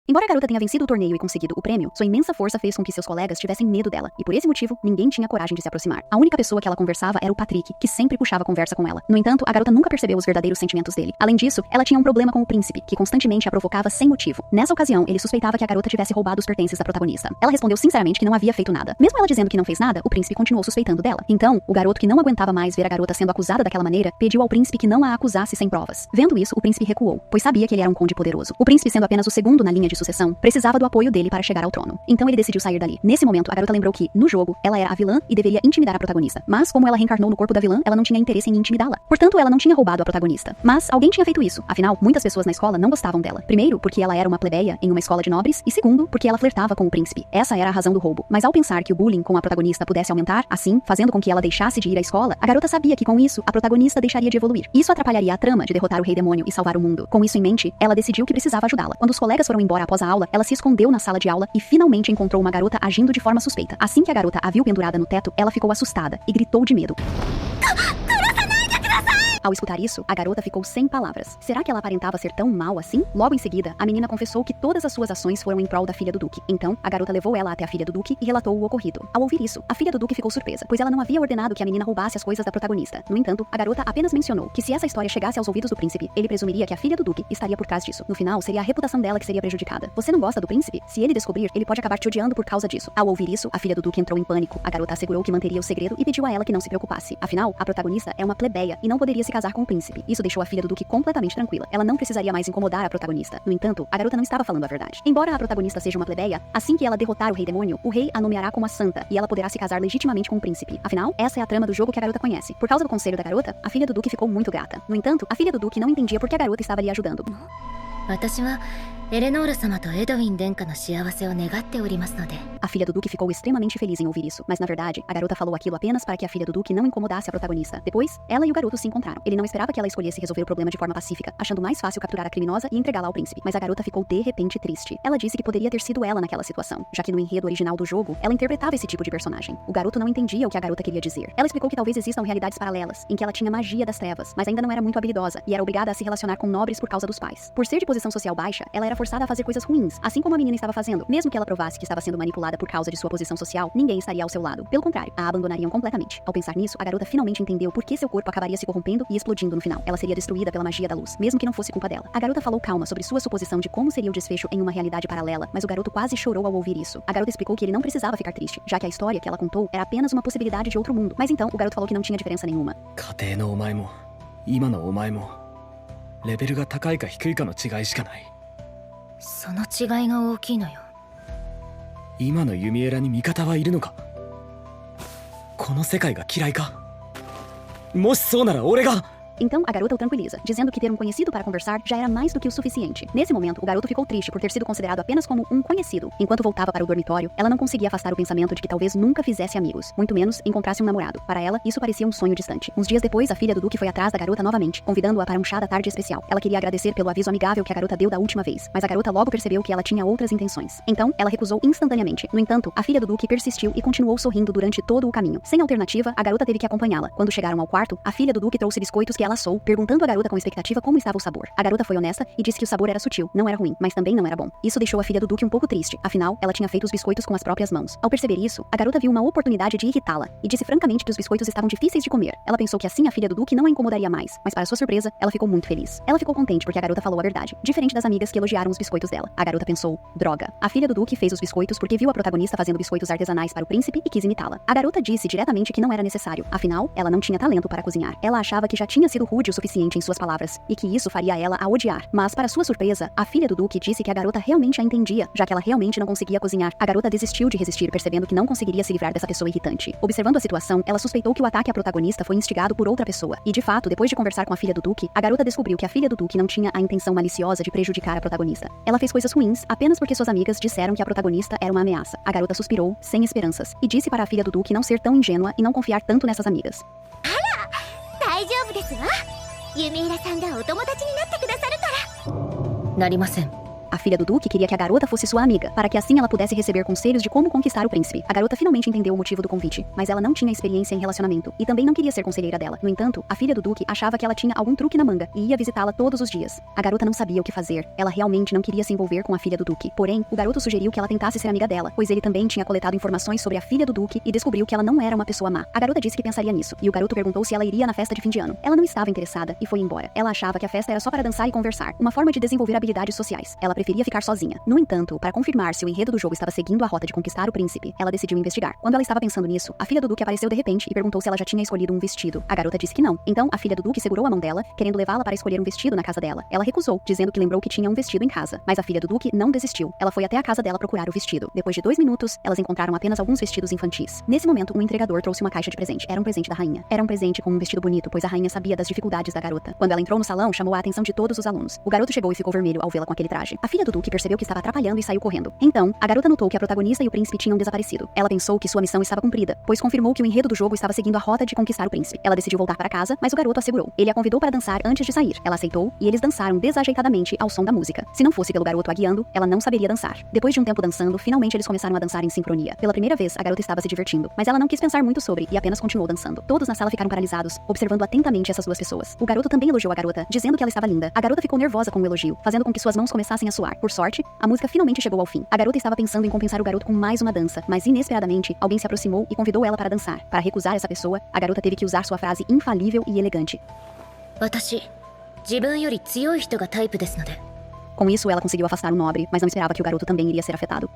Embora a garota tenha vencido o torneio e conseguido o prêmio, sua imensa força fez com que seus colegas tivessem medo dela, e por esse motivo, ninguém tinha coragem de se aproximar. A única pessoa que ela conversava era o Patrick, que sempre puxava conversa com ela. No entanto, a garota nunca percebeu os verdadeiros sentimentos dele. Além disso, ela tinha um problema com o príncipe, que constantemente a provocava sem motivo. Nessa ocasião, ele suspeitava que a garota tivesse roubado os pertences da protagonista. Ela respondeu sinceramente que não havia feito nada. Mesmo ela dizendo que não fez nada, o príncipe continuou suspeitando dela. Então, o garoto, que não aguentava mais ver a garota sendo acusada daquela maneira, pediu ao príncipe que não a acusasse sem provas. Vendo isso, o príncipe recuou, pois sabia que ele era um conde poderoso. O príncipe, sendo apenas o segundo na linha de sucessão, precisava do apoio dele para chegar ao trono. Então ele decidiu sair dali. Nesse momento, a garota lembrou que, no jogo, ela era a vilã e deveria intimidar a protagonista. Mas, como ela reencarnou no corpo da vilã, ela não tinha interesse em intimidá-la. Portanto, ela não tinha roubado a protagonista. Mas alguém tinha feito isso. Afinal, muitas pessoas na escola não gostavam dela. Primeiro, porque ela era uma plebeia em uma escola de nobres, e segundo, porque ela flertava com o príncipe. Essa era a razão do roubo. Mas ao pensar que o bullying com a protagonista pudesse aumentar, assim, fazendo com que ela deixasse de ir à escola, a garota sabia que com isso, a protagonista deixaria de evoluir. Isso atrapalharia a trama de derrotar o rei demônio e salvar o mundo. Com isso em mente, ela decidiu que precisava ajudá-la. Quando os colegas foram embora após a aula, ela se escondeu na sala de aula e finalmente encontrou uma garota agindo de forma suspeita. Assim que a garota a viu pendurada no teto, ela ficou assustada e gritou de medo. Ao escutar isso, a garota ficou sem palavras. Será que ela aparentava ser tão mal assim? Logo em seguida, a menina confessou que todas as suas ações foram em prol da filha do duque. Então, a garota levou ela até a filha do duque e relatou o ocorrido. Ao ouvir isso, a filha do duque ficou surpresa, pois ela não havia ordenado que a menina roubasse as coisas da protagonista. No entanto, a garota apenas mencionou que se essa história chegasse aos ouvidos do príncipe, ele presumiria que a filha do duque estaria por trás disso. No final, seria a reputação dela que seria prejudicada. Você não gosta do príncipe? Se ele descobrir, ele pode acabar te odiando por causa disso. Ao ouvir isso, a filha do duque entrou em pânico. A garota assegurou que manteria o segredo e pediu a ela que não se preocupasse. Afinal, a protagonista é uma plebeia e não poderia se casar com o príncipe. Isso deixou a filha do duque completamente tranquila. Ela não precisaria mais incomodar a protagonista. No entanto, a garota não estava falando a verdade. Embora a protagonista seja uma plebeia, assim que ela derrotar o rei demônio, o rei a nomeará como a santa e ela poderá se casar legitimamente com o príncipe. Afinal, essa é a trama do jogo que a garota conhece. Por causa do conselho da garota, a filha do duque ficou muito grata. No entanto, a filha do duque não entendia por que a garota estava lhe ajudando. A filha do duque ficou extremamente feliz em ouvir isso, mas na verdade, a garota falou aquilo apenas para que a filha do duque não incomodasse a protagonista. Depois, ela e o garoto se encontraram. Ele não esperava que ela escolhesse resolver o problema de forma pacífica, achando mais fácil capturar a criminosa e entregá-la ao príncipe. Mas a garota ficou de repente triste. Ela disse que poderia ter sido ela naquela situação, já que no enredo original do jogo, ela interpretava esse tipo de personagem. O garoto não entendia o que a garota queria dizer. Ela explicou que talvez existam realidades paralelas, em que ela tinha magia das trevas, mas ainda não era muito habilidosa, e era obrigada a se relacionar com nobres por causa dos pais. Por ser de posição social baixa, ela era forçada a fazer coisas ruins, assim como a menina estava fazendo. Mesmo que ela provasse que estava sendo manipulada por causa de sua posição social, ninguém estaria ao seu lado. Pelo contrário, a abandonariam completamente. Ao pensar nisso, a garota finalmente entendeu por que seu corpo acabaria se corrompendo e explodindo no final. Ela seria destruída pela magia da luz, mesmo que não fosse culpa dela. A garota falou calma sobre sua suposição de como seria o desfecho em uma realidade paralela, mas o garoto quase chorou ao ouvir isso. A garota explicou que ele não precisava ficar triste, já que a história que ela contou era apenas uma possibilidade de outro mundo. Mas então, o garoto falou que não tinha diferença nenhuma. Então, a garota o tranquiliza, dizendo que ter um conhecido para conversar já era mais do que o suficiente. Nesse momento, o garoto ficou triste por ter sido considerado apenas como um conhecido. Enquanto voltava para o dormitório, ela não conseguia afastar o pensamento de que talvez nunca fizesse amigos, muito menos encontrasse um namorado. Para ela, isso parecia um sonho distante. Uns dias depois, a filha do duque foi atrás da garota novamente, convidando-a para um chá da tarde especial. Ela queria agradecer pelo aviso amigável que a garota deu da última vez, mas a garota logo percebeu que ela tinha outras intenções. Então, ela recusou instantaneamente. No entanto, a filha do duque persistiu e continuou sorrindo durante todo o caminho. Sem alternativa, a garota teve que acompanhá-la. Quando chegaram ao quarto, a filha do duque trouxe biscoitos que ela assou, perguntando a garota com expectativa como estava o sabor. A garota foi honesta e disse que o sabor era sutil, não era ruim, mas também não era bom. Isso deixou a filha do duque um pouco triste, afinal, ela tinha feito os biscoitos com as próprias mãos. Ao perceber isso, a garota viu uma oportunidade de irritá-la e disse francamente que os biscoitos estavam difíceis de comer. Ela pensou que assim a filha do duque não a incomodaria mais, mas para sua surpresa, ela ficou muito feliz. Ela ficou contente porque a garota falou a verdade, diferente das amigas que elogiaram os biscoitos dela. A garota pensou, droga. A filha do duque fez os biscoitos porque viu a protagonista fazendo biscoitos artesanais para o príncipe e quis imitá-la. A garota disse diretamente que não era necessário, afinal, ela não tinha talento para cozinhar. Ela achava que já tinha sido rude o suficiente em suas palavras, e que isso faria ela a odiar. Mas, para sua surpresa, a filha do duque disse que a garota realmente a entendia, já que ela realmente não conseguia cozinhar. A garota desistiu de resistir, percebendo que não conseguiria se livrar dessa pessoa irritante. Observando a situação, ela suspeitou que o ataque à protagonista foi instigado por outra pessoa. E, de fato, depois de conversar com a filha do duque, a garota descobriu que a filha do duque não tinha a intenção maliciosa de prejudicar a protagonista. Ela fez coisas ruins apenas porque suas amigas disseram que a protagonista era uma ameaça. A garota suspirou, sem esperanças, e disse para a filha do duque não ser tão ingênua e não confiar tanto nessas amigas. A filha do duque queria que a garota fosse sua amiga, para que assim ela pudesse receber conselhos de como conquistar o príncipe. A garota finalmente entendeu o motivo do convite, mas ela não tinha experiência em relacionamento e também não queria ser conselheira dela. No entanto, a filha do duque achava que ela tinha algum truque na manga e ia visitá-la todos os dias. A garota não sabia o que fazer. Ela realmente não queria se envolver com a filha do duque. Porém, o garoto sugeriu que ela tentasse ser amiga dela, pois ele também tinha coletado informações sobre a filha do duque e descobriu que ela não era uma pessoa má. A garota disse que pensaria nisso, e o garoto perguntou se ela iria na festa de fim de ano. Ela não estava interessada e foi embora. Ela achava que a festa era só para dançar e conversar, uma forma de desenvolver habilidades sociais. Ela preferia ficar sozinha. No entanto, para confirmar se o enredo do jogo estava seguindo a rota de conquistar o príncipe, ela decidiu investigar. Quando ela estava pensando nisso, a filha do duque apareceu de repente e perguntou se ela já tinha escolhido um vestido. A garota disse que não. Então, a filha do duque segurou a mão dela, querendo levá-la para escolher um vestido na casa dela. Ela recusou, dizendo que lembrou que tinha um vestido em casa. Mas a filha do duque não desistiu. Ela foi até a casa dela procurar o vestido. Depois de 2 minutos, elas encontraram apenas alguns vestidos infantis. Nesse momento, um entregador trouxe uma caixa de presente. Era um presente da rainha. Era um presente com um vestido bonito, pois a rainha sabia das dificuldades da garota. Quando ela entrou no salão, chamou a atenção de todos os alunos. O garoto chegou e ficou vermelho ao vê-la com aquele traje. A filha do duque percebeu que estava atrapalhando e saiu correndo. Então, a garota notou que a protagonista e o príncipe tinham desaparecido. Ela pensou que sua missão estava cumprida, pois confirmou que o enredo do jogo estava seguindo a rota de conquistar o príncipe. Ela decidiu voltar para casa, mas o garoto a segurou. Ele a convidou para dançar antes de sair. Ela aceitou e eles dançaram desajeitadamente ao som da música. Se não fosse pelo garoto a guiando, ela não saberia dançar. Depois de um tempo dançando, finalmente eles começaram a dançar em sincronia. Pela primeira vez, a garota estava se divertindo, mas ela não quis pensar muito sobre e apenas continuou dançando. Todos na sala ficaram paralisados, observando atentamente essas duas pessoas. O garoto também elogiou a garota, dizendo que ela estava linda. A garota ficou nervosa com o elogio, fazendo com que suas mãos começassem a suar. Por sorte, a música finalmente chegou ao fim. A garota estava pensando em compensar o garoto com mais uma dança, mas inesperadamente, alguém se aproximou e convidou ela para dançar. Para recusar essa pessoa, a garota teve que usar sua frase infalível e elegante. Com isso, ela conseguiu afastar o nobre, mas não esperava que o garoto também iria ser afetado.